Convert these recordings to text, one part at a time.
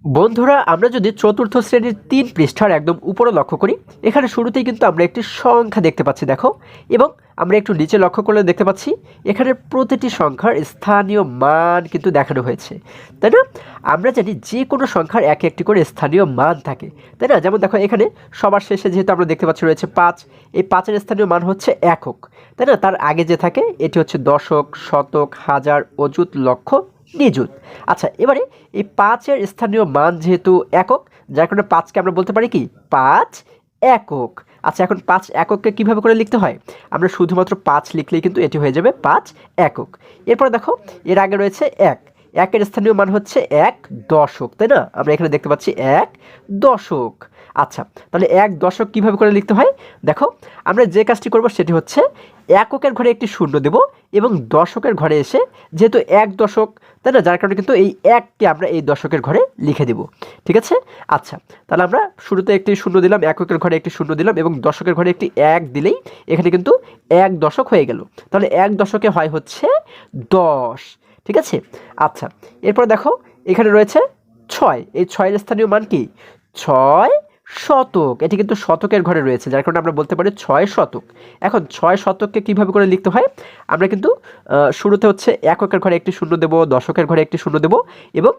বন্ধুরা, আমরা যদি চতুর্থ শ্রেণীর ৩ পৃষ্ঠার একদম উপরে লক্ষ্য করি, এখানে শুরুতেই কিন্তু আমরা একটি সংখ্যা দেখতে পাচ্ছি, দেখো। এবং আমরা একটু নিচে লক্ষ্য করলে দেখতে পাচ্ছি এখানে প্রতিটি সংখ্যার স্থানীয় মান কিন্তু দেখানো হয়েছে, তাই না? আমরা জানি যে কোনো সংখ্যার এক একটি করে স্থানীয় মান থাকে, তাই না? যেমন দেখো, এখানে সবার শেষে যেহেতু আমরা দেখতে পাচ্ছি রয়েছে ৫, এই ৫-এর স্থানীয় মান হচ্ছে একক, তাই না? তার আগে যে থাকে এটি হচ্ছে দশক, শতক, হাজার, অযুত, লক্ষ, নিযুত। আচ্ছা, এবারে এই ৫-এর স্থানীয় মান যেহেতু একক, যার কারণে ৫কে আমরা বলতে পারি কি ৫ একক। আচ্ছা, এখন ৫ একককে কিভাবে করে লিখতে হয়? আমরা শুধুমাত্র ৫ লিখলেই কিন্তু এটি হয়ে যাবে ৫ একক। এরপরে দেখো, এর আগে রয়েছে ১, একের স্থানীয় মান হচ্ছে ১ দশক, তাই না? আমরা এখানে দেখতে পাচ্ছি ১ দশক। আচ্ছা, তাহলে ১ দশক কিভাবে করে লিখতে হয়? দেখো, আমরা যে কাজটি করব সেটি হচ্ছে এককের ঘরে একটি শূন্য দেব এবং দশকের ঘরে এসে যেহেতু ১ দশক, তাই না, যার কারণে কিন্তু এই ১কে আমরা এই দশকের ঘরে লিখে দেব, ঠিক আছে? আচ্ছা, তাহলে আমরা শুরুতে একটি শূন্য দিলাম, এককের ঘরে একটি শূন্য দিলাম এবং দশকের ঘরে একটি ১ দিলেই এখানে কিন্তু ১ দশক হয়ে গেল। তাহলে ১ দশকে হয় হচ্ছে ১০, ঠিক আছে? আচ্ছা, এরপর দেখো, এখানে রয়েছে ৬, এই ৬-এর স্থানীয় মান কি ৬ শতক। এটি কিন্তু শতকের ঘরে রয়েছে, যার কারণে আমরা বলতে পারি ৬ শতক। এখন ৬ শতককে কিভাবে করে লিখতে হয়? আমরা কিন্তু শুরুতে হচ্ছে এককের ঘরে একটি শূন্য দেব, দশকের ঘরে একটি শূন্য দেব এবং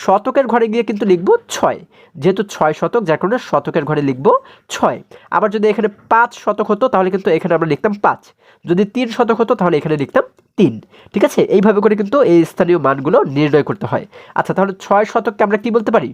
শতকের ঘরে গিয়ে কিন্তু লিখব ৬, যেহেতু ৬ শতক, যার কারণে শতকের ঘরে লিখব ৬। আবার যদি এখানে ৫ শতক হতো তাহলে কিন্তু এখানে আমরা লিখতাম ৫, যদি ৩ শতক হতো তাহলে এখানে লিখতাম ৩, ঠিক আছে? এইভাবে করে কিন্তু এই স্থানীয় মানগুলো নির্ণয় করতে হয়। আচ্ছা, তাহলে ৬ শতককে আমরা কি বলতে পারি?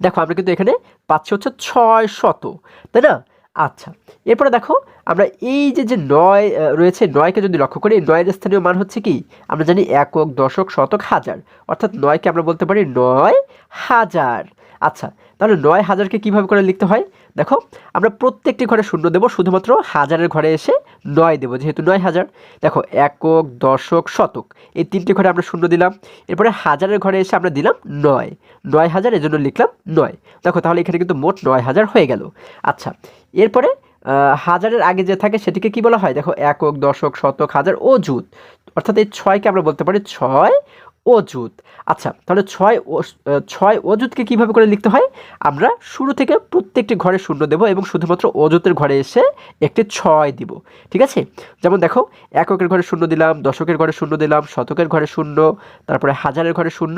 দেখো, আমরা কিন্তু এখানে পাচ্ছি হচ্ছে ৬০০, তাই না? আচ্ছা, এরপরে দেখো, আমরা এই যে ৯ রয়েছে, ৯কে যদি লক্ষ্য করি, ৯-এর স্থানীয় মান হচ্ছে কি আমরা জানি একক, দশক, শতক, হাজার, অর্থাৎ ৯কে আমরা বলতে পারি ৯,০০০। আচ্ছা, তাহলে ৯,০০০কে কিভাবে করে লিখতে হয়? দেখো, আমরা প্রত্যেকটি ঘরে শূন্য দেব, শুধুমাত্র হাজারের ঘরে এসে ৯ দেব, যেহেতু ৯,০০০। দেখো, একক, দশক, শতক, এই ৩টি ঘরে আমরা শূন্য দিলাম, এরপরে হাজারের ঘরে এসে আমরা দিলাম ৯, ৯,০০০, এজন্য লিখলাম ৯। দেখো, তাহলে এখানে কিন্তু মোট ৯,০০০ হয়ে গেল। আচ্ছা, এরপরে হাজারের আগে যে থাকে সেটিকে কি বলা হয়? দেখো, একক, দশক, শতক, হাজার, অযুত, অর্থাৎ এই ৬কে আমরা বলতে পারি ৬ অযুত। আচ্ছা, তাহলে ৬ অযুতকে কিভাবে করে লিখতে হয়? আমরা শুরু থেকে প্রত্যেকটি ঘরে শূন্য দেব এবং শুধুমাত্র অযুতের ঘরে এসে একটি ৬ দিব, ঠিক আছে? যেমন দেখো, এককের ঘরে শূন্য দিলাম, দশকের ঘরে শূন্য দিলাম, শতকের ঘরে শূন্য, তারপরে হাজারের ঘরে শূন্য,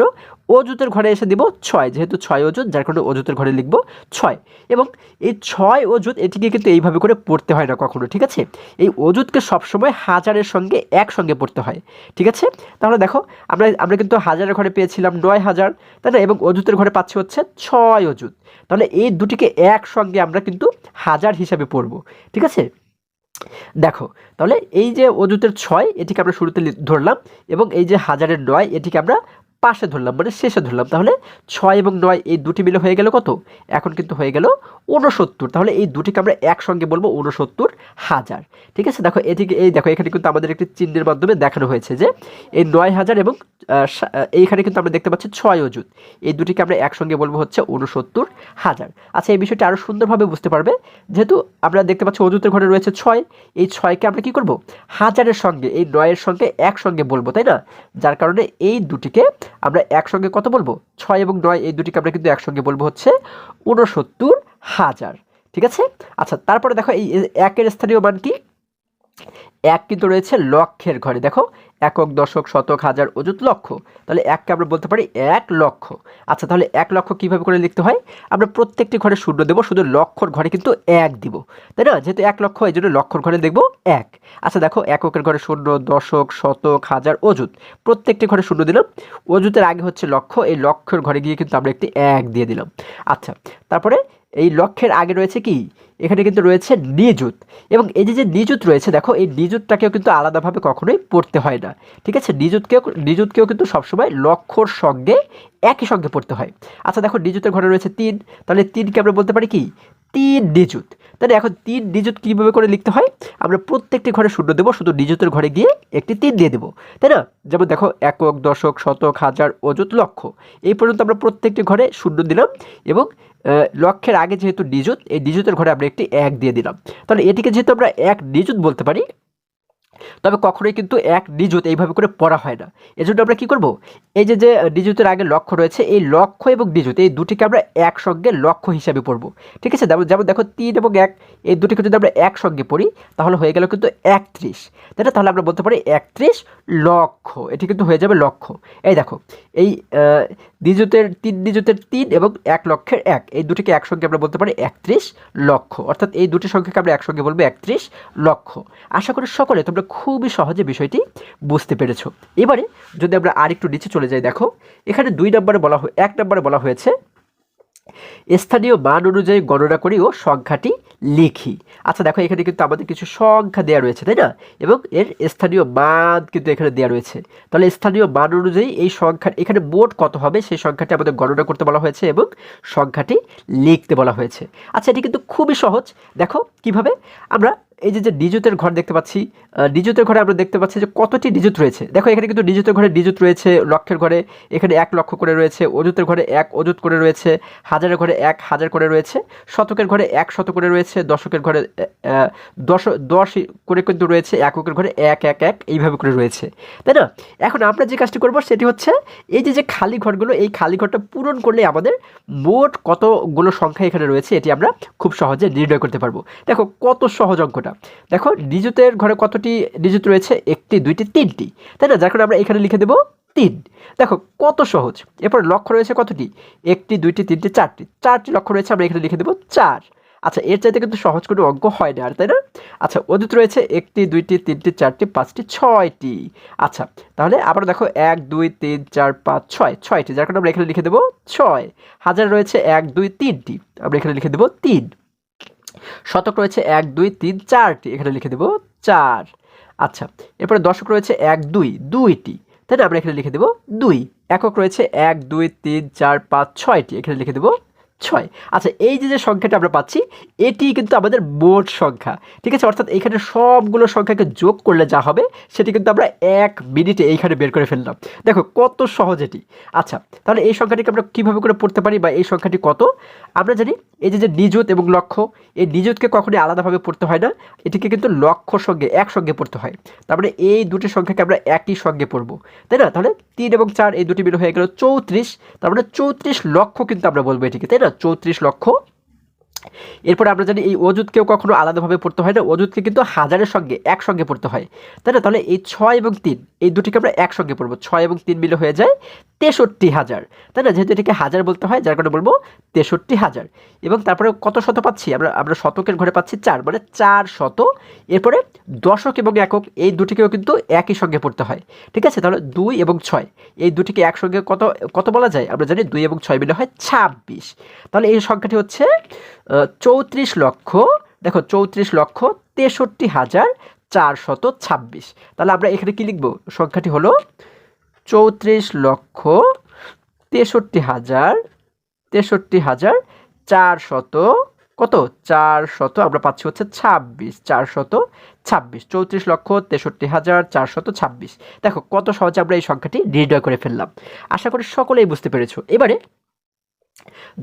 অযুতের ঘরে এসে দিব ৬, যেহেতু ৬ অযুত, যার কারণে অযুতের ঘরে লিখব ৬। এবং এই ৬ অযুত এটিকে কিন্তু এইভাবে করে পড়তে হয় না কখনো, ঠিক আছে? এই অযুতকে সবসময় হাজারের সঙ্গে একসঙ্গে পড়তে হয়, ঠিক আছে? তাহলে দেখো, আমরা কিন্তু হাজারের ঘরে পেয়েছিলাম ৯,০০০, তাই না? এবং অযুতের ঘরে পাচ্ছি হচ্ছে ৬ অযুত। তাহলে এই দুটিকে একসঙ্গে আমরা কিন্তু হাজার হিসাবে পড়ব, ঠিক আছে? দেখো, তাহলে এই যে অযুতের ৬ এটিকে আমরা শুরুতে ধরলাম এবং এই যে হাজারের ৯ এটিকে আমরা পাশে ধরলাম, মানে শেষে ধরলাম। তাহলে ৬ এবং ৯ এই দুটি মিলে হয়ে গেল কত? এখন কিন্তু হয়ে গেল ৬৯। তাহলে এই দুটিকে আমরা একসঙ্গে বলবো ৬৯,০০০, ঠিক আছে? দেখো, এটিকে এই দেখো, এখানে কিন্তু আমাদের একটি চিহ্নের মাধ্যমে দেখানো হয়েছে যে এই ৯,০০০ এবং এইখানে কিন্তু আমরা দেখতে পাচ্ছি ৬ অযুত, এই দুটিকে আমরা একসঙ্গে বলবো হচ্ছে ৬৯,০০০। আচ্ছা, এই বিষয়টি আরও সুন্দরভাবে বুঝতে পারবে, যেহেতু আমরা দেখতে পাচ্ছি অযুতের ঘরে রয়েছে ৬, এই ৬কে আমরা কি করব? হাজারের সঙ্গে এই ৯-এর সঙ্গে একসঙ্গে বলবো, তাই না? যার কারণে এই দুটিকে আমরা একসঙ্গে কত বলবো? ৬ এবং ৯ এই দুটিকে আমরা কিন্তু একসঙ্গে বলবো হচ্ছে ৬৯,০০০, ঠিক আছে? আচ্ছা, তারপরে দেখো, এই একের স্থানীয় মান কি? ১ কিন্তু রয়েছে লক্ষের ঘরে, দেখো, একক, দশক, শতক, হাজার, অযুত, লক্ষ, তাহলে ১কে আমরা বলতে পারি ১ লক্ষ। আচ্ছা, তাহলে ১ লক্ষ কিভাবে করে লিখতে হয়? আমরা প্রত্যেকটি ঘরে শূন্য দেব, শুধু লক্ষর ঘরে কিন্তু ১ দিব, তাই না? যেহেতু 1 লক্ষ, এই জন্য লক্ষর ঘরে দেখব ১। আচ্ছা, দেখো, এককের ঘরে শূন্য, দশক, শতক, হাজার, অযুত, প্রত্যেকটি ঘরে শূন্য দিলাম, অযুতের আগে হচ্ছে লক্ষ, এই লক্ষের ঘরে গিয়ে কিন্তু আমরা একটি ১ দিয়ে দিলাম। আচ্ছা, তারপরে এই লক্ষের আগে রয়েছে কি? এখানে কিন্তু রয়েছে নিযুত, এবং এই যে নিযুত রয়েছে, দেখো, এই নিযুতটাকেও কিন্তু আলাদাভাবে কখনোই পড়তে হয় না, ঠিক আছে? নিযুতকেও কিন্তু সবসময় লক্ষর সঙ্গে একই সঙ্গে পড়তে হয়। আচ্ছা, দেখো, নিযুতের ঘরে রয়েছে ৩, তাহলে ৩কে আমরা বলতে পারি কি ৩ নিযুত, তাহলে এখন ৩ নিযুত কীভাবে করে লিখতে হয়? আমরা প্রত্যেকটি ঘরে শূন্য দেবো, শুধু নিযুতের ঘরে গিয়ে একটি ৩ দিয়ে দেবো, তাই না? যেমন দেখো, একক, দশক, শতক, হাজার, অযুত, লক্ষ, এই পর্যন্ত আমরা প্রত্যেকটি ঘরে শূন্য দিলাম এবং লক্ষের আগে যেহেতু নিযুত, এই নিযুতের ঘরে আমরা একটি ১ দিয়ে দিলাম। তাহলে এটিকে যেহেতু আমরা ১ নিযুত বলতে পারি, তবে কখনোই কিন্তু এক নিযুত এইভাবে করে পড়া হয় না। এজন্য আমরা কি করব, এই যে নিযুতের আগে লক্ষ্য রয়েছে, এই লক্ষ্য এবং নিযুত এই দুটিকে আমরা একসঙ্গে লক্ষ্য হিসাবে পড়ব। ঠিক আছে, যেমন যেমন দেখো 3 এবং 1 এই দুটিকে যদি আমরা একসঙ্গে পড়ি তাহলে হয়ে গেল কিন্তু 31, তাই না? তাহলে আমরা বলতে পারি 31 লক্ষ, এটি কিন্তু হয়ে যাবে লক্ষ। এই দেখো এই নিযুতের 3 এবং 1 লক্ষের 1 এই দুটিকে একসঙ্গে আমরা বলতে পারি 31 লক্ষ, অর্থাৎ এই দুটি সংখ্যাকে আমরা একসঙ্গে বলবো 31 লক্ষ। আশা করি সকলে তোমরা খুবই সহজে বিষয়টি বুঝতে পেরেছো। এবারে যদি আমরা আরেকটু নিচে চলে যাই, দেখো এখানে 1 নম্বরে বলা হয়েছে স্থানীয় মান অনুযায়ী গণনা করি ও সংখ্যাটি লিখি। আচ্ছা দেখো এখানে কিন্তু আমাদের কিছু সংখ্যা দেওয়া রয়েছে, তাই না? এবং এর স্থানীয় মান কিন্তু এখানে দেওয়া রয়েছে। তাহলে স্থানীয় মান অনুযায়ী এই সংখ্যা এখানে মোট কত হবে সেই সংখ্যাটি আমাদের গণনা করতে বলা হয়েছে এবং সংখ্যাটি লিখতে বলা হয়েছে। আচ্ছা এটি কিন্তু খুবই সহজ। দেখো কিভাবে আমরা এই যে নিযুতের ঘর দেখতে পাচ্ছি, নিযুতের ঘরে আমরা দেখতে পাচ্ছি যে কতটি নিযুত রয়েছে। দেখো এখানে কিন্তু নিযুতের ঘরে নিযুত রয়েছে, লক্ষের ঘরে এখানে 1 লক্ষ করে রয়েছে, অযুতের ঘরে 1 অযুত করে রয়েছে, হাজারের ঘরে 1000 করে রয়েছে, শতকের ঘরে 100 করে রয়েছে, দশকের ঘরে 10 করে কিন্তু রয়েছে, এককের ঘরে 1 এইভাবে করে রয়েছে, তাই না? এখন আমরা যে কাজটি করব সেটি হচ্ছে এই যে খালি ঘরগুলো, এই খালি ঘরটা পূরণ করলে আমাদের মোট কতগুলো সংখ্যা এখানে রয়েছে এটি আমরা খুব সহজে নির্ণয় করতে পারবো। দেখো কত সহজ অঙ্কটা। দেখো নিযুতের ঘরে কতটি নিযুত রয়েছে? 1টি 2টি 3টি, তাই না? যার কারণে আমরা এখানে লিখে দেব 3। দেখো কত সহজ। এরপর লক্ষ্য রয়েছে কতটি? 1টি 2টি 3টি 4টি লক্ষ্য রয়েছে, আমরা এখানে লিখে দেব 4। আচ্ছা এর চাইতে কিন্তু সহজ কোনো অঙ্ক হয় না আর, তাই না? আচ্ছা অযুত রয়েছে 1টি 2টি 3টি 4টি 5টি 6টি। আচ্ছা তাহলে আবার দেখো 1 2 3 4 5 6 6টি, যার কারণে আমরা এখানে লিখে দেব 6। হাজার রয়েছে 1 2 3টি, আমরা এখানে লিখে দেব 3। শতক রয়েছে 1 2 3 4টি, এখানে লিখে দেব 4। আচ্ছা এরপরে দশক রয়েছে 1 2 2টি, তাই না? আমরা এখানে লিখে দেব 2। একক রয়েছে 1 2 3 4 5 6টি, এখানে লিখে দেব 6। আচ্ছা এই যে সংখ্যাটা আমরা পাচ্ছি এটি কিন্তু আমাদের মোট সংখ্যা। ঠিক আছে, অর্থাৎ এখানে সবগুলো সংখ্যাকে যোগ করলে যা হবে সেটি কিন্তু আমরা 1 মিনিটে এইখানে বের করে ফেললাম। দেখো কত সহজ এটি। আচ্ছা তাহলে এই সংখ্যাটিকে আমরা কীভাবে করে পড়তে পারি বা এই সংখ্যাটি কত? আমরা জানি এই যে নিযুত এবং লক্ষ্য, এই নিযুতকে কখনোই আলাদাভাবে পড়তে হয় না, এটিকে কিন্তু লক্ষ্যর সঙ্গে একসঙ্গে পড়তে হয়। তার মানে এই দুটি সংখ্যাকে আমরা একই সঙ্গে পড়বো, তাই না? তাহলে 3 এবং 4 এই দুটি মিলে হয়ে গেল 34। তার মানে 34 লক্ষ কিন্তু আমরা বলবো এটিকে, তাই না? 34 লক্ষ। এরপর আমরা জানি এই অযুতকেও কখনো আলাদাভাবে পড়তে হয় না, অযুতকে কিন্তু হাজারের সঙ্গে একসঙ্গে পড়তে হয়, তাই না? তাহলে এই 6 এবং 3 এই দুটিকে আমরা একসঙ্গে পড়বো, 6 এবং 3 মিলে হয়ে যায় 63,000, তাই না? যেহেতু এটিকে হাজার বলতে হয় যার কারণে বলবো 63,000। এবং তারপরে কত শত পাচ্ছি আমরা শতকের ঘরে পাচ্ছি 4, মানে 4 শত। এরপরে দশক এবং একক এই দুটিকেও কিন্তু একই সঙ্গে পড়তে হয়। ঠিক আছে, তাহলে 2 এবং 6 এই দুটিকে একসঙ্গে কত কত বলা যায়? আমরা জানি 2 এবং 6 মিলে হয় 26। তাহলে এই সংখ্যাটি হচ্ছে 34 লক্ষ। দেখো 34 লক্ষ 63,426। তাহলে আমরা এখানে কি লিখব? সংখ্যাটি হলো 34 লক্ষ 63,400 কত? 400 আমরা পাচ্ছি হচ্ছে 26, 426। 34 লক্ষ 63,426। দেখো কত সহজে আমরা এই সংখ্যাটি নির্ণয় করে ফেললাম। আশা করি সকলেই বুঝতে পেরেছো। এবারে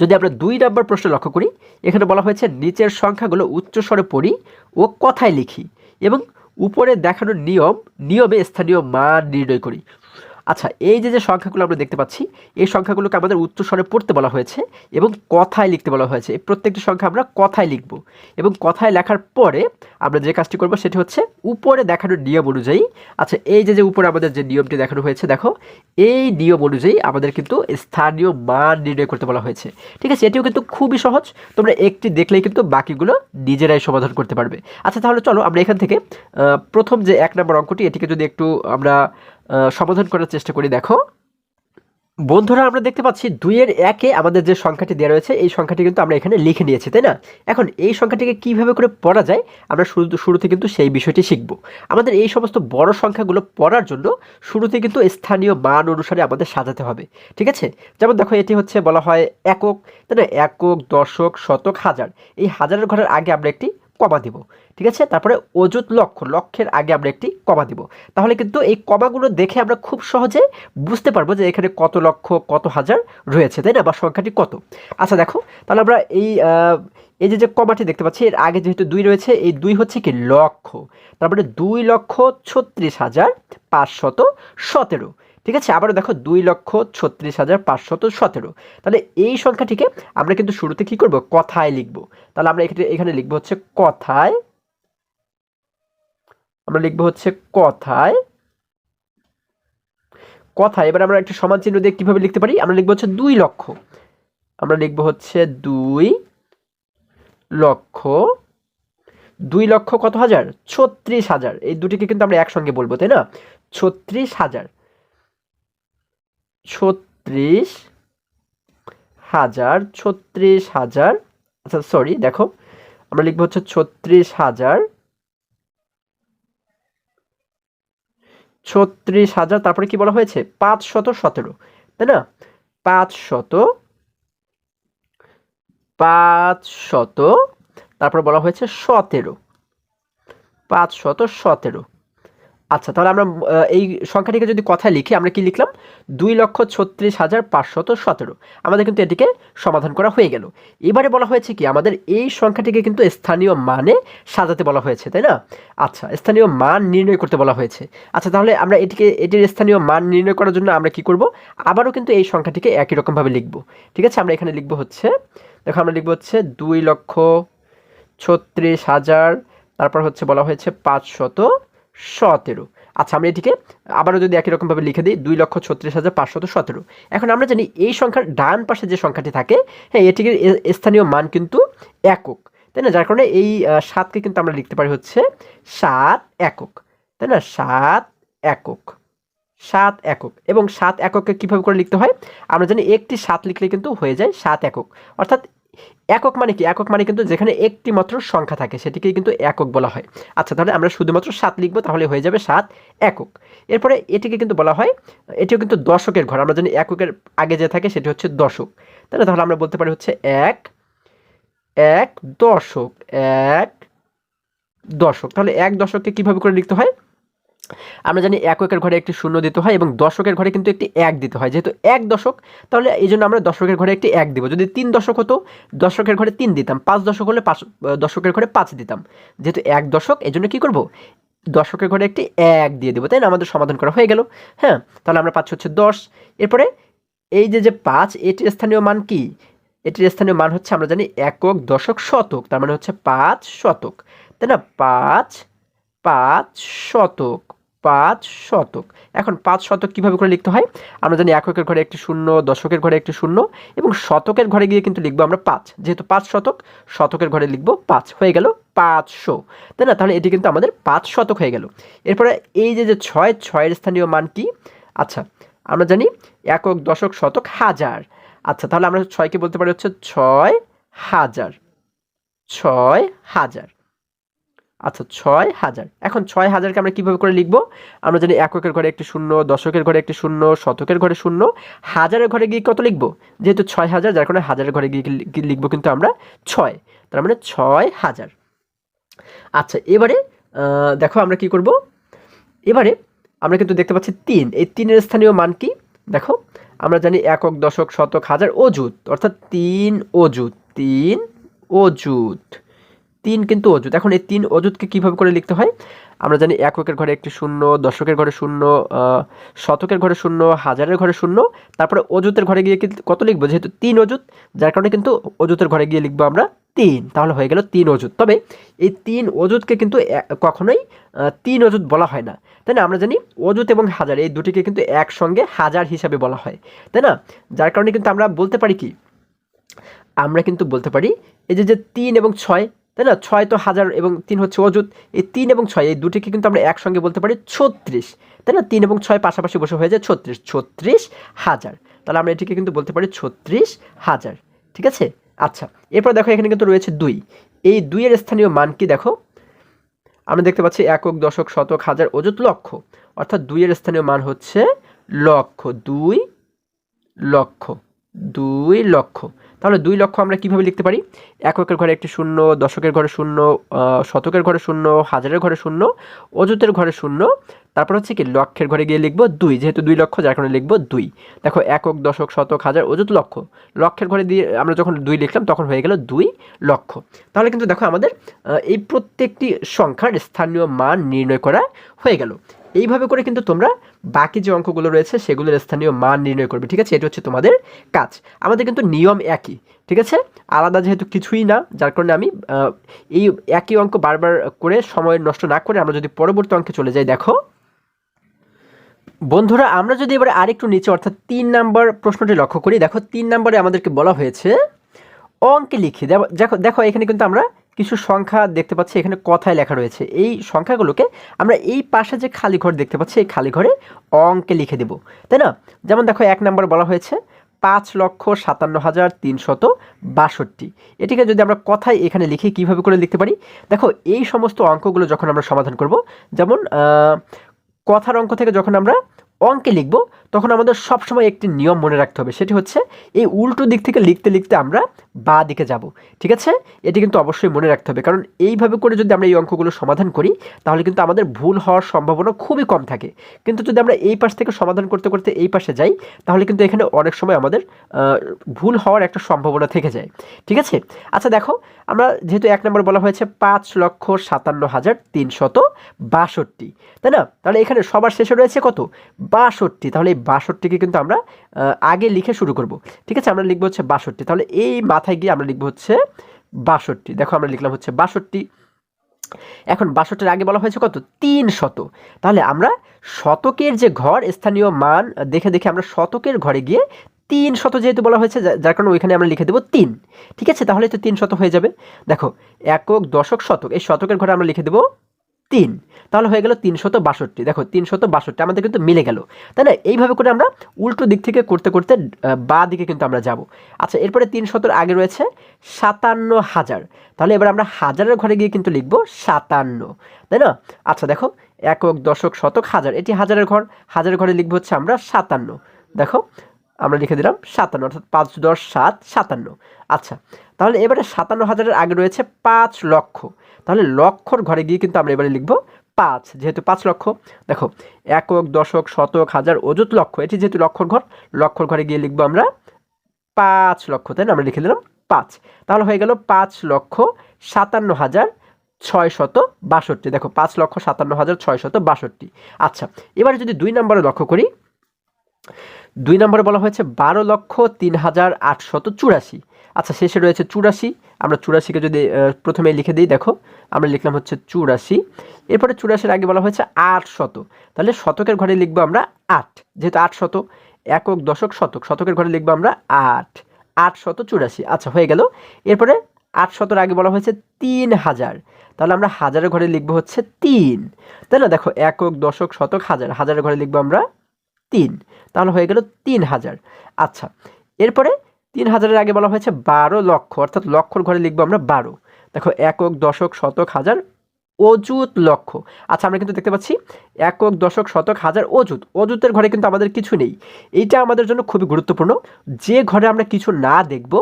যদি আমরা 2 নম্বর প্রশ্ন লক্ষ্য করি, এখানে বলা হয়েছে নিচের সংখ্যাগুলো উচ্চস্বরে পড়ি ও কথায় লিখি এবং উপরে দেখানো নিয়মে স্থানীয় মান নির্ণয় করি। আচ্ছা এই যে সংখ্যাগুলো আমরা দেখতে পাচ্ছি এই সংখ্যাগুলোকে আমাদের উচ্চস্বরে পড়তে বলা হয়েছে এবং কথায় লিখতে বলা হয়েছে। এই প্রত্যেকটি সংখ্যা আমরা কথায় লিখব এবং কথায় লেখার পরে আমরা যে কাজটি করব সেটি হচ্ছে উপরে দেখানো নিয়ম অনুযায়ী। আচ্ছা এই যে উপরে আমাদের যে নিয়মটি দেখানো হয়েছে, দেখো এই নিয়ম অনুযায়ী আমাদের কিন্তু স্থানীয় মান নির্ণয় করতে বলা হয়েছে। ঠিক আছে, এটিও কিন্তু খুবই সহজ, তোমরা একটি দেখলেই কিন্তু বাকিগুলো নিজেরাই সমাধান করতে পারবে। আচ্ছা তাহলে চলো আমরা এখান থেকে প্রথম যে 1 নম্বর অঙ্কটি এটিকে যদি একটু আমরা সমাধান করার চেষ্টা করি। দেখো বন্ধুরা আমরা দেখতে পাচ্ছি 2 এর 1-এ আমাদের যে সংখ্যাটি দেওয়া রয়েছে এই সংখ্যাটি কিন্তু আমরা এখানে লিখে নিয়েছি, তাই না? এখন এই সংখ্যাটিকে কিভাবে করে পড়া যায় আমরা শুরুতে কিন্তু সেই বিষয়টি শিখব। আমাদের এই সমস্ত বড় সংখ্যাগুলো পড়ার জন্য শুরুতে কিন্তু স্থানীয় মান অনুসারে আমাদের সাজাতে হবে। ঠিক আছে, যেমন দেখো এটি হচ্ছে বলা হয় একক, তাই না? একক, দশক, শতক, হাজার। এই হাজারের ঘরের আগে আমরা একটি কমা দিব, ঠিক আছে। তারপরে অযুত লক্ষ, লক্ষের আগে আমরা একটি কমা দিব। তাহলে কিন্তু এই কমাগুলো দেখে আমরা খুব সহজে বুঝতে পারবো যে এখানে কত লক্ষ কত হাজার রয়েছে, তাই না, বা সংখ্যাটি কত। আচ্ছা দেখো, তাহলে আমরা এই যে কমাটি দেখতে পাচ্ছি, এর আগে যেহেতু 2 রয়েছে, এই 2 হচ্ছে কি লক্ষ, তারপরে 2,36,517। ঠিক আছে, আবারও দেখো 2,36,517। তাহলে এই সংখ্যাটিকে আমরা কিন্তু শুরুতে কি করব, কথায় লিখব। তাহলে আমরা এখানে লিখব হচ্ছে কথায়, আমরা লিখব হচ্ছে কথায়, কথায়। এবার আমরা একটা সমান চিহ্ন দিয়ে কিভাবে লিখতে পারি, আমরা লিখব হচ্ছে 2 লক্ষ, আমরা লিখব হচ্ছে 2 লক্ষ, 2 লক্ষ কত হাজার, 36,000। এই দুটিকে কিন্তু আমরা একসঙ্গে বলবো, তাই না, 36,000, 36,000, 36,000। আচ্ছা সরি, দেখো আমরা লিখবো হচ্ছে 36,000, 36,000, তারপরে কি বলা হয়েছে 517, তাই না, 500, তারপরে বলা হয়েছে 17, 517। আচ্ছা, তাহলে আমরা এই সংখ্যাটিকে যদি কথায় লিখি, আমরা কি লিখলাম, 2,36,517। আমাদের কিন্তু এটিকে সমাধান করা হয়ে গেল। এবারে বলা হয়েছে কি, আমাদের এই সংখ্যাটিকে কিন্তু স্থানীয় মানে সাজাতে বলা হয়েছে, তাই না। আচ্ছা, স্থানীয় মান নির্ণয় করতে বলা হয়েছে। আচ্ছা, তাহলে আমরা এটির স্থানীয় মান নির্ণয় করার জন্য আমরা কি করব, আবারও কিন্তু এই সংখ্যাটিকে একই রকমভাবে লিখব। ঠিক আছে, আমরা এখানে লিখব হচ্ছে, দেখো আমরা লিখব হচ্ছে 2,36,000, তারপর হচ্ছে বলা হয়েছে 517। আচ্ছা, আমরা এটিকে আবারও যদি একই রকমভাবে লিখে দিই, 2,36,517। এখন আমরা জানি এই সংখ্যার ডান পাশে যে সংখ্যাটি থাকে, হ্যাঁ, এটিকে স্থানীয় মান কিন্তু একক, তাই না, যার কারণে এই 7কে কিন্তু আমরা লিখতে পারি হচ্ছে 7 একক, তাই না, 7 একক, 7 একক। এবং 7 এককে কীভাবে করে লিখতে হয়, আমরা জানি একটি 7 লিখলে কিন্তু হয়ে যায় 7 একক। অর্থাৎ একক মানে কি, একক মানে কিন্তু যেখানে একটি মাত্র সংখ্যা থাকে সেটিকেই কিন্তু একক বলা হয়। আচ্ছা, তাহলে আমরা শুধুমাত্র 7 লিখবো, তাহলে হয়ে যাবে 7 একক। এরপরে এটিকে কিন্তু বলা হয়, এটিও কিন্তু দশকের ঘর, আমরা জানি এককের আগে যে থাকে সেটি হচ্ছে দশক, তাই না। তাহলে আমরা বলতে পারি হচ্ছে এক দশক, এক দশক। তাহলে এক দশককে কিভাবে করে লিখতে হয়, আমরা জানি এককের ঘরে একটি শূন্য দিতে হয় এবং দশকের ঘরে কিন্তু একটি 1 দিতে হয়। যেহেতু 1 দশক, তাহলে এই জন্য আমরা দশকের ঘরে একটি 1 দিব। যদি 3 দশক হতো, দশকের ঘরে 3 দিতাম। 5 দশক হলে দশকের ঘরে 5 দিতাম। যেহেতু 1 দশক, এই জন্য কী করবো, দশকের ঘরে একটি 1 দিয়ে দেবো, তাই না। আমাদের সমাধান করা হয়ে গেল। হ্যাঁ, তাহলে আমরা পাচ্ছি হচ্ছে 10। এরপরে এই যে 5, এটির স্থানীয় মান কি, এটির স্থানীয় মান হচ্ছে আমরা জানি একক, দশক, শতক, তার মানে হচ্ছে 5 শতক, তাই না, 5 শতক, 5 শতক। এখন 5 শতক কীভাবে করে লিখতে হয়, আমরা জানি এককের ঘরে একটি শূন্য, দশকের ঘরে একটি শূন্য এবং শতকের ঘরে গিয়ে কিন্তু লিখবো আমরা 5। যেহেতু 5 শতক, শতকের ঘরে লিখবো 5, হয়ে গেল 500, তাই না। তাহলে এটি কিন্তু আমাদের 5 শতক হয়ে গেল। এরপরে এই যে 6, 6-এর স্থানীয় মান কি, আচ্ছা আমরা জানি একক, দশক, শতক, হাজার। আচ্ছা, তাহলে আমরা 6কে বলতে পারি হচ্ছে 6,000, 6,000। আচ্ছা, 6,000। এখন 6,000কে আমরা কীভাবে করে লিখবো, আমরা জানি এককের ঘরে একটি শূন্য, দশকের ঘরে একটি শূন্য, শতকের ঘরে শূন্য, হাজারের ঘরে গিয়ে কত লিখবো, যেহেতু 6,000, যার কারণে হাজারের ঘরে গিয়ে লিখবো কিন্তু আমরা 6, তার মানে 6,000। আচ্ছা, এবারে দেখো আমরা কি করব, এবারে আমরা কিন্তু দেখতে পাচ্ছি 3, এই 3-এর স্থানীয় মান কি, দেখো আমরা জানি একক, দশক, শতক, হাজার, অযুত, অর্থাৎ 3 অযুত, 3 অযুত, 3 কিন্তু অযুত। এখন এই 3 অযুতকে কীভাবে করে লিখতে হয়, আমরা জানি এককের ঘরে একটি শূন্য, দশকের ঘরে শূন্য, শতকের ঘরে শূন্য, হাজারের ঘরে শূন্য, তারপরে অযুতের ঘরে গিয়ে কত লিখবো, যেহেতু 3 অযুত, যার কারণে কিন্তু অযুতের ঘরে গিয়ে লিখবো আমরা 3, তাহলে হয়ে গেল 3 অযুত। তবে এই 3 অযুতকে কিন্তু কখনোই 3 অযুত বলা হয় না, তাই না। আমরা জানি অযুত এবং হাজার এই দুটিকে কিন্তু একসঙ্গে হাজার হিসাবে বলা হয়, তাই না। যার কারণে কিন্তু আমরা বলতে পারি কি, আমরা কিন্তু বলতে পারি এই যে 3 এবং 6, তাই না, 6 তো হাজার এবং 3 হচ্ছে অযুত, এই 3 এবং 6 এই দুটিকে কিন্তু আমরা একসঙ্গে বলতে পারি 36, তাই না। 3 এবং 6 পাশাপাশি বসে হয়ে যায় 36, 36,000। তাহলে আমরা এটিকে কিন্তু বলতে পারি 36,000, ঠিক আছে। আচ্ছা, এরপর দেখো এখানে কিন্তু রয়েছে 2, এই 2-এর স্থানীয় মান কি, দেখো আমরা দেখতে পাচ্ছি একক, দশক, শতক, হাজার, অযুত, লক্ষ, অর্থাৎ 2-এর স্থানীয় মান হচ্ছে লক্ষ, 2 লক্ষ, 2 লক্ষ। তাহলে 2 লক্ষ আমরা কিভাবে লিখতে পারি? এককের ঘরে একটি শূন্য, দশকের ঘরে শূন্য, শতকের ঘরে শূন্য, হাজারের ঘরে শূন্য, অযুতের ঘরে শূন্য, তারপর হচ্ছে কি লক্ষের ঘরে গিয়ে লিখবো 2, যেহেতু 2 লক্ষ যার কারণে লিখবো 2। দেখো একক, দশক, শতক, হাজার, অযুত, লক্ষ, লক্ষের ঘরে দিয়ে আমরা যখন 2 লিখলাম তখন হয়ে গেল 2 লক্ষ। তাহলে কিন্তু দেখো আমাদের এই প্রত্যেকটি সংখ্যার স্থানীয় মান নির্ণয় করা হয়ে গেল। এইভাবে করে কিন্তু তোমরা বাকি যে অঙ্কগুলো রয়েছে সেগুলোর স্থানীয় মান নির্ণয় করবে, ঠিক আছে? এটা হচ্ছে তোমাদের কাজ। আমাদের কিন্তু নিয়ম একই, ঠিক আছে? আলাদা যেহেতু কিছুই না, যার কারণে আমি এই একই অঙ্ক বারবার করে সময় নষ্ট না করে আমরা যদি পরবর্তী অঙ্কে চলে যাই। দেখো বন্ধুরা, আমরা যদি এবারে আরেকটু নিচে অর্থাৎ 3 নাম্বার প্রশ্নটি লক্ষ্য করি। দেখো 3 নম্বরে আমাদেরকে বলা হয়েছে অঙ্কে লিখি। দেখো দেখো এখানে কিন্তু আমরা কিছু সংখ্যা দেখতে পাচ্ছি, এখানে কথায় লেখা রয়েছে। এই সংখ্যাগুলোকে আমরা এই পাশে যে খালি ঘর দেখতে পাচ্ছি এই খালি ঘরে অঙ্কে লিখে দেব, তাই না? যেমন দেখো 1 নম্বর বলা হয়েছে 5,57,362। এটিকে যদি আমরা কথায় এখানে লিখি কিভাবে করে লিখতে পারি? দেখো এই সমস্ত অঙ্কগুলো যখন আমরা সমাধান করব, যেমন কথার অঙ্ক থেকে যখন আমরা অঙ্কে লিখব তখন আমাদের সবসময় একটি নিয়ম মনে রাখতে হবে, সেটি হচ্ছে এই উল্টো দিক থেকে লিখতে লিখতে আমরা বাঁ দিকে যাব, ঠিক আছে? এটি কিন্তু অবশ্যই মনে রাখতে হবে, কারণ এইভাবে করে যদি আমরা এই অঙ্কগুলো সমাধান করি তাহলে কিন্তু আমাদের ভুল হওয়ার সম্ভাবনা খুবই কম থাকে। কিন্তু যদি আমরা এই পাশ থেকে সমাধান করতে করতে এই পাশে যাই তাহলে কিন্তু এখানে অনেক সময় আমাদের ভুল হওয়ার একটা সম্ভাবনা থেকে যায়, ঠিক আছে? আচ্ছা দেখো, আমরা যেহেতু 1 নম্বর বলা হয়েছে 5,57,362, তাই না? তাহলে এখানে সবার শেষে রয়েছে কত? 62। তাহলে এই 62কে কিন্তু আমরা আগে লিখে শুরু করব, ঠিক আছে? আমরা লিখবো হচ্ছে 62। তাহলে এই মাথায় গিয়ে আমরা লিখবো হচ্ছে 62। দেখো আমরা লিখলাম হচ্ছে 62। এখন 62-এর আগে বলা হয়েছে কত? 300। তাহলে আমরা শতকের যে ঘর স্থানীয় মান দেখে দেখে আমরা শতকের ঘরে গিয়ে 300 যেহেতু বলা হয়েছে যার কারণে ওইখানে আমরা লিখে দেবো 3, ঠিক আছে? তাহলে তো 300 হয়ে যাবে। দেখো একক, দশক, শতক, এই শতকের ঘরে আমরা লিখে দেবো 3, তাহলে হয়ে গেল 362। দেখো 362 আমাদের কিন্তু মিলে গেল, তাই না? এইভাবে করে আমরা উল্টো দিক থেকে করতে করতে বাঁ দিকে কিন্তু আমরা যাব। আচ্ছা এরপরে 300 আগে রয়েছে 57,000। তাহলে এবার আমরা হাজারের ঘরে গিয়ে কিন্তু লিখব 57, তাই না? আচ্ছা দেখো একক, দশক, শতক, হাজার, এটি হাজারের ঘর, হাজারের ঘরে লিখবো হচ্ছে আমরা 57। দেখো আমরা লিখে দিলাম 57, অর্থাৎ 5 10 7 57। আচ্ছা তাহলে এবারে 57,000-এর আগে রয়েছে 5 লক্ষ। তাহলে লক্ষর ঘরে গিয়ে কিন্তু আমরা এবারে লিখব 5, যেহেতু 5 লক্ষ। দেখো একক, দশক, শতক, হাজার, অযুত, লক্ষ, এটি যেহেতু লক্ষর ঘর, লক্ষর ঘরে গিয়ে লিখবো আমরা 5 লক্ষ, তাই না? আমরা লিখে দিলাম 5। তাহলে হয়ে গেল 5,57,662। দেখো 5,57,662। আচ্ছা এবারে যদি 2 নম্বরে লক্ষ্য করি, 2 নম্বরে বলা হয়েছে 12,03,884। আচ্ছা শেষে রয়েছে 84। আমরা 84কে যদি প্রথমে লিখে দিই, দেখো আমরা লিখলাম হচ্ছে 84। এরপরে 84-এর আগে বলা হয়েছে 800। তাহলে শতকের ঘরে লিখবো আমরা 8, যেহেতু 800। একক, দশক, শতক, শতকের ঘরে লিখবো আমরা 8, 884। আচ্ছা হয়ে গেল। এরপরে 800-এর আগে বলা হয়েছে 3000। তাহলে আমরা হাজারের ঘরে লিখবো হচ্ছে 3, তাই না? দেখো একক, দশক, শতক, হাজার, হাজারের ঘরে লিখবো আমরা 3, তাহলে হয়ে গেল 3000। আচ্ছা এরপরে 3000-এর আগে বলা হয়েছে 12 লক্ষ, অর্থাৎ লক্ষর ঘরে লিখবো আমরা 12। দেখো একক, দশক, শতক, হাজার, অযুত, লক্ষ। আচ্ছা আমরা কিন্তু দেখতে পাচ্ছি একক, দশক, শতক, হাজার, অযুত, অযুতের ঘরে কিন্তু আমাদের কিছু নেই। এইটা আমাদের জন্য খুবই গুরুত্বপূর্ণ। যে ঘরে আমরা কিছু না দেখব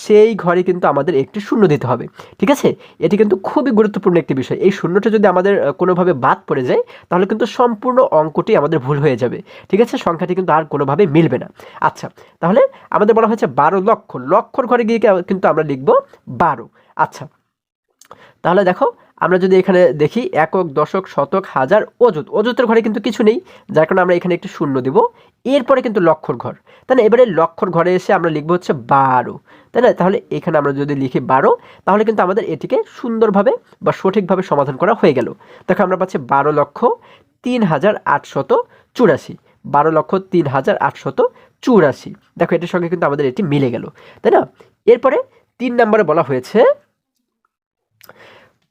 সেই ঘরে কিন্তু আমাদের একটি শূন্য দিতে হবে, ঠিক আছে? এটি কিন্তু খুবই গুরুত্বপূর্ণ একটি বিষয়। এই শূন্যটা যদি আমাদের কোনোভাবে বাদ পড়ে যায় তাহলে কিন্তু সম্পূর্ণ অঙ্কটি আমাদের ভুল হয়ে যাবে, ঠিক আছে? সংখ্যাটি কিন্তু আর কোনোভাবে মিলবে না। আচ্ছা তাহলে আমাদের বলা হয়েছে 12 লক্ষ, লক্ষর ঘরে গিয়ে কিন্তু আমরা লিখব 12। আচ্ছা তাহলে দেখো আমরা যদি এখানে দেখি একক, দশক, শতক, হাজার, অযুত, অযুতের ঘরে কিন্তু কিছু নেই, যার কারণে আমরা এখানে একটি শূন্য দিব। এরপরে কিন্তু লক্ষর ঘর, তাই না? এবারে লক্ষর ঘরে এসে আমরা লিখবো হচ্ছে 12, তাই না? তাহলে এখানে আমরা যদি লিখি 12 তাহলে কিন্তু আমাদের এটিকে সুন্দরভাবে বা সঠিকভাবে সমাধান করা হয়ে গেল। দেখো আমরা পাচ্ছি 12,03,884, 12,03,884। দেখো এটির সঙ্গে কিন্তু আমাদের এটি মিলে গেল, তাই না? এরপরে 3 নম্বরে বলা হয়েছে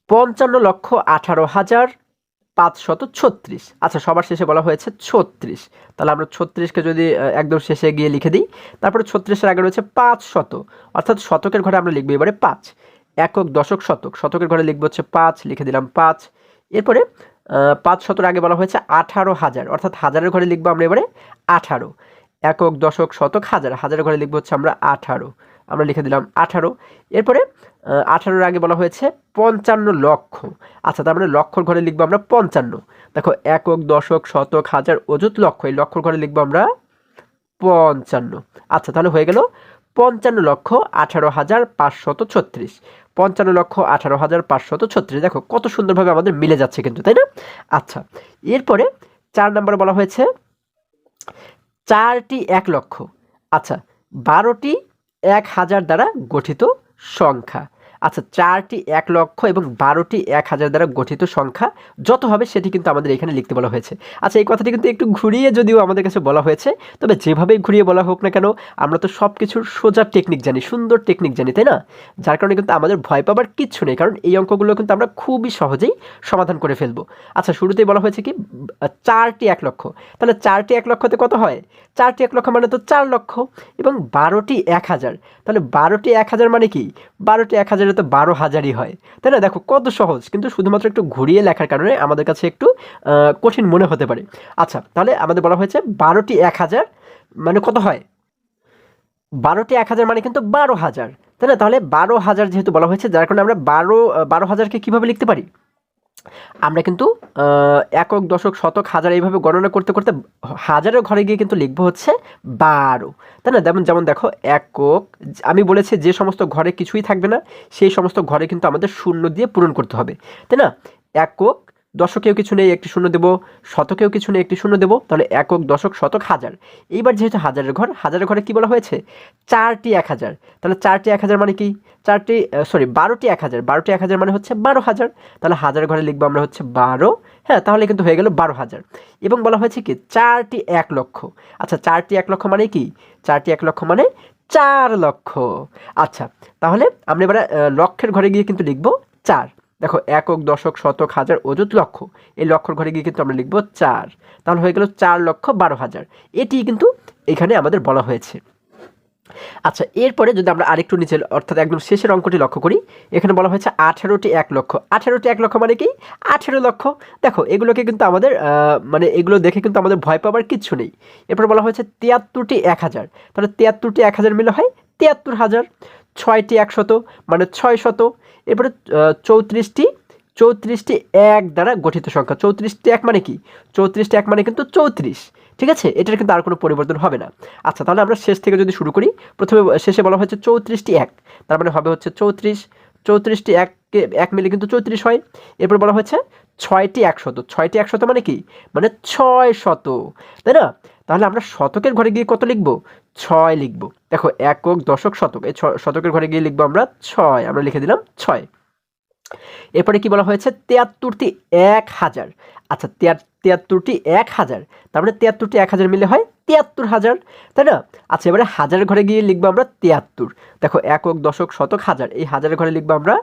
55,18,536। আচ্ছা সবার শেষে বলা হয়েছে 36। তাহলে আমরা 36কে যদি একদম শেষে গিয়ে লিখে দিই, তারপরে 36-এর আগে রয়েছে 500, অর্থাৎ শতকের ঘরে আমরা লিখবো এবারে 5। একক, দশক, শতক, শতকের ঘরে লিখবো হচ্ছে 5, লিখে দিলাম 5। এরপরে 500-এর আগে বলা হয়েছে 18,000, অর্থাৎ হাজারের ঘরে লিখবো আমরা এবারে 18। একক দশক শতক হাজার, হাজারের ঘরে লিখবো হচ্ছে আমরা 18, আমরা লিখে দিলাম 18। এরপরে 18-এর আগে বলা হয়েছে 55 লক্ষ। আচ্ছা, তার মানে লক্ষর ঘরে লিখবো আমরা 55। দেখো একক দশক শতক হাজার অযুত লক্ষ, এই লক্ষর ঘরে লিখবো আমরা 55। আচ্ছা, তাহলে হয়ে গেল 55,18,536, 55,18,536। দেখো কত সুন্দরভাবে আমাদের মিলে যাচ্ছে কিন্তু, তাই না? আচ্ছা, এরপরে 4 নম্বরে বলা হয়েছে 4টি 1 লক্ষ। আচ্ছা, 12টি 1000 দ্বারা গঠিত সংখ্যা। আচ্ছা, 4টি 1 লক্ষ এবং 12টি 1000 দ্বারা গঠিত সংখ্যা যত হবে সেটি কিন্তু আমাদের এখানে লিখতে বলা হয়েছে। আচ্ছা, এই কথাটি কিন্তু একটু ঘুরিয়ে যদিও আমাদের কাছে বলা হয়েছে, তবে যেভাবেই ঘুরিয়ে বলা হোক না কেন আমরা তো সব কিছুর সোজা টেকনিক জানি, সুন্দর টেকনিক জানি, তাই না? যার কারণে কিন্তু আমাদের ভয় পাবার কিচ্ছু নেই, কারণ এই অঙ্কগুলো কিন্তু আমরা খুবই সহজেই সমাধান করে ফেলবো। আচ্ছা, শুরুতেই বলা হয়েছে কি 4টি 1 লক্ষ, তাহলে 4টি 1 লক্ষতে কত হয়? 4টি 1 লক্ষ মানে তো 4 লক্ষ, এবং 12টি 1000, তাহলে 12টি 1000 মানে কি? 12টি 1000 তো 12,000ই হয়, তাই না? দেখো কত সহজ, কিন্তু শুধুমাত্র একটু ঘুরিয়ে লেখার কারণে আমাদের কাছে একটু কঠিন মনে হতে পারে। আচ্ছা, তাহলে আমাদের বলা হয়েছে 12টি 1000 মানে কত হয়? 12টি 1000 মানে কিন্তু 12,000, তাই না? তাহলে 12,000 যেহেতু বলা হয়েছে, যার কারণে আমরা 12,000কে কীভাবে লিখতে পারি? আমরা কিন্তু একক দশক শতক হাজার এইভাবে গণনা করতে করতে হাজারের ঘরে গিয়ে কিন্তু লিখবো হচ্ছে 12, তাই না? যেমন দেখো একক, আমি বলেছি যে সমস্ত ঘরে কিছুই থাকবে না সেই সমস্ত ঘরে কিন্তু আমাদের শূন্য দিয়ে পূরণ করতে হবে, তাই না? একক দশকেও কিছু নেই, একটি শূন্য দেবো, শতকেও কিছু নেই, একটি শূন্য দেবো, তাহলে একক দশক শতক হাজার। এইবার যেহেতু হাজারের ঘরে কি বলা হয়েছে? 4টি 1000, তাহলে 4টি 1000 মানে কি? 12টি 1000, 12টি 1000 মানে হচ্ছে 12,000, তাহলে হাজারের ঘরে লিখবো আমরা হচ্ছে 12। হ্যাঁ, তাহলে কিন্তু হয়ে গেল 12,000। এবং বলা হয়েছে কি 4টি 1 লক্ষ। আচ্ছা, 4টি 1 লক্ষ মানে কি? 4টি 1 লক্ষ মানে 4 লক্ষ। আচ্ছা, তাহলে আমরা এবারে লক্ষের ঘরে গিয়ে কিন্তু লিখবো 4। দেখো একক দশক শতক হাজার অযুত লক্ষ, এই লক্ষর ঘরে গিয়ে কিন্তু আমরা লিখবো 4, তাহলে হয়ে গেল 4,12,000। এটি কিন্তু এখানে আমাদের বলা হয়েছে। আচ্ছা, এরপরে যদি আমরা আরেকটু নিচে অর্থাৎ একদম শেষের অঙ্কটি লক্ষ্য করি, এখানে বলা হয়েছে 18টি 1 লক্ষ। 18টি 1 লক্ষ মানে কি? 18 লক্ষ। দেখো এগুলোকে কিন্তু আমাদের মানে এগুলো দেখে কিন্তু আমাদের ভয় পাবার কিচ্ছু নেই। এরপর বলা হয়েছে 73টি 1000, তাহলে 73টি 1000 মিলে হয় 73,000। 6টি 100 মানে 600। এরপরে 34টি 1 দ্বারা গঠিত সংখ্যা। 34টি 1 মানে কি? 34টি 1 মানে কিন্তু 34, ঠিক আছে? এটার কিন্তু আর কোনো পরিবর্তন হবে না। আচ্ছা, তাহলে আমরা শেষ থেকে যদি শুরু করি, প্রথমে শেষে বলা হয়েছে 34টি 1, তার মানে হবে হচ্ছে 34। 34টি 1 মিলে কিন্তু 34 হয়। এরপর বলা হয়েছে 6টি 100, 6টি 100 মানে কি? মানে 600, তাই না? তাহলে আমরা শতকের ঘরে গিয়ে কত লিখবো? 6 লিখবো। দেখো একক দশক শতক, এই শতকের ঘরে গিয়ে লিখবো আমরা 6, আমরা লিখে দিলাম 6। এরপরে কি বলা হয়েছে? 73টি 1000। আচ্ছা, 73টি 1000, তার মানে 73টি 1000 মিলে হয় 73,000, তাই না? আচ্ছা, এবারে হাজারের ঘরে গিয়ে লিখবো আমরা 73। দেখো একক দশক শতক হাজার, এই হাজারের ঘরে লিখবো আমরা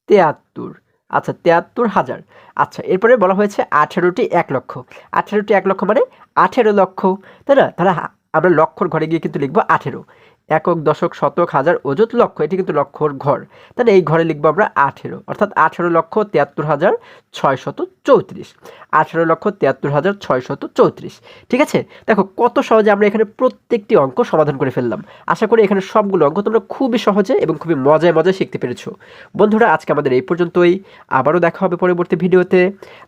73। আচ্ছা, 73,000। আচ্ছা, এরপরে বলা হয়েছে 18টি 1 লক্ষ। 18টি 1 লক্ষ মানে 18 লক্ষ, তাই না? তাহলে আমরা লক্ষর ঘরে গিয়ে কিন্তু লিখবো 18। একক দশক শতক হাজার অযুত লক্ষ, এটি কিন্তু লক্ষর ঘর, তাহলে এই ঘরে লিখবো আমরা 18, অর্থাৎ 18,73,634। 18,73,634, ঠিক আছে? দেখো কত সহজে আমরা এখানে প্রত্যেকটি অঙ্ক সমাধান করে ফেললাম। আশা করি এখানে সবগুলো অঙ্ক তোমরা খুবই সহজে এবং খুবই মজায় মজায় শিখতে পেরেছো। বন্ধুরা, আজকে আমাদের এই পর্যন্তই, আবারও দেখা হবে পরবর্তী ভিডিওতে।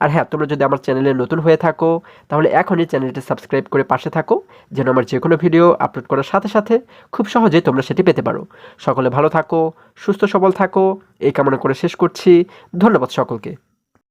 আর হ্যাঁ, তোমরা যদি আমার চ্যানেলে নতুন হয়ে থাকো তাহলে এখনই চ্যানেলটি সাবস্ক্রাইব করে পাশে থাকো, যেন আমার যে কোনো ভিডিও আপলোড করার সাথে সাথে খুব সহজেই তোমরা সেটি পেতে পারো। সকলে ভালো থাকো, সুস্থ সবল থাকো, এই কামনা করে শেষ করছি। ধন্যবাদ সকলকে।